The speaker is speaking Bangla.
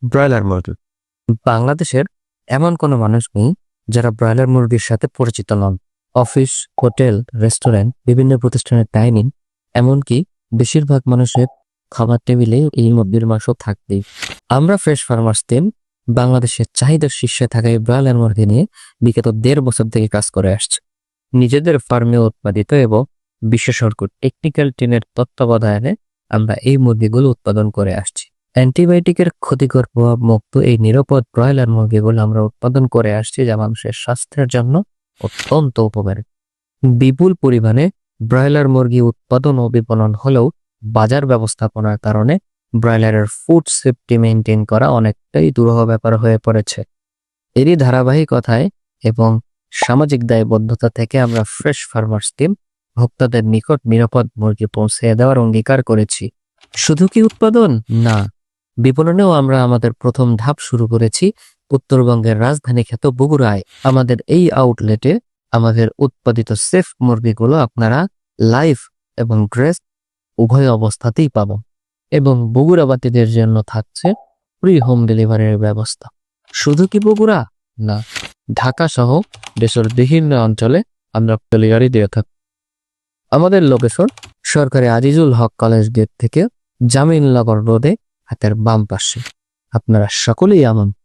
ব্রয়লার মুরগি। বাংলাদেশের এমন কোনো মানুষ নেই যারা ব্রয়লার মুরগির সাথে পরিচিত নন। অফিস, হোটেল, রেস্টুরেন্ট, বিভিন্ন প্রতিষ্ঠানের ডাইনিং, এমনকি বেশিরভাগ মানুষের খাবার টেবিলে এই মুরগির মাংস থাকবেই। আমরা ফ্রেশ ফার্মার্স টিম বাংলাদেশের চাহিদার শীর্ষে থাকা এই ব্রয়লার মুরগি নিয়ে বিগত 1.5 বছর থেকে কাজ করে আসছে। নিজেদের ফার্মে উৎপাদিত এবং বিশেষজ্ঞ টেকনিক্যাল টিমের তত্ত্বাবধানে আমরা এই মুরগিগুলো উৎপাদন করে আসছি। অ্যান্টিবায়োটিকের ক্ষতিকর প্রভাব মুক্ত এই নিরাপদ ব্রয়লার মুরগিগুলো আমরা উৎপাদন করে আসছি, যা মানুষের স্বাস্থ্যের জন্য অত্যন্ত উপকারী। বিপুল পরিমাণে ব্রয়লার মুরগি উৎপাদন ও বিপণন হলেও বাজার ব্যবস্থাপনার কারণে ব্রয়লারের ফুড সেফটি মেনটেন করা অনেকটাই দুরূহ ব্যাপার হয়ে পড়েছে। এরই ধারাবাহিকতায় এবং সামাজিক দায়বদ্ধতা থেকে আমরা ফ্রেশ ফার্মার্স টিম ভোক্তাদের নিকট নিরাপদ মুরগি পৌঁছে দেওয়ার অঙ্গীকার করেছি। শুধু কি উৎপাদন না, বিপণনেও আমরা আমাদের প্রথম ধাপ শুরু করেছি উত্তরবঙ্গের রাজধানী খ্যাত বগুড়ায়। আমাদের এই আউটলেটে আমাদের উৎপাদিত সেফ মুরগিগুলো আপনারা লাইভ এবং ড্রেস উভয় অবস্থাতেই পাবেন, এবং বগুড়াবাসীদের জন্য থাকছে ফ্রি হোম ডেলিভারির ব্যবস্থা। শুধু কি বগুড়া না, ঢাকা সহ দেশের বিভিন্ন অঞ্চলে আমরা ডেলিভারি দিয়ে থাকি। আমাদের লোকেশন সরকারি আজিজুল হক কলেজ গেট থেকে জামিননগর রোডে হাতের বাম পাশে। আপনারা সকলেই আমন্ত্রিত।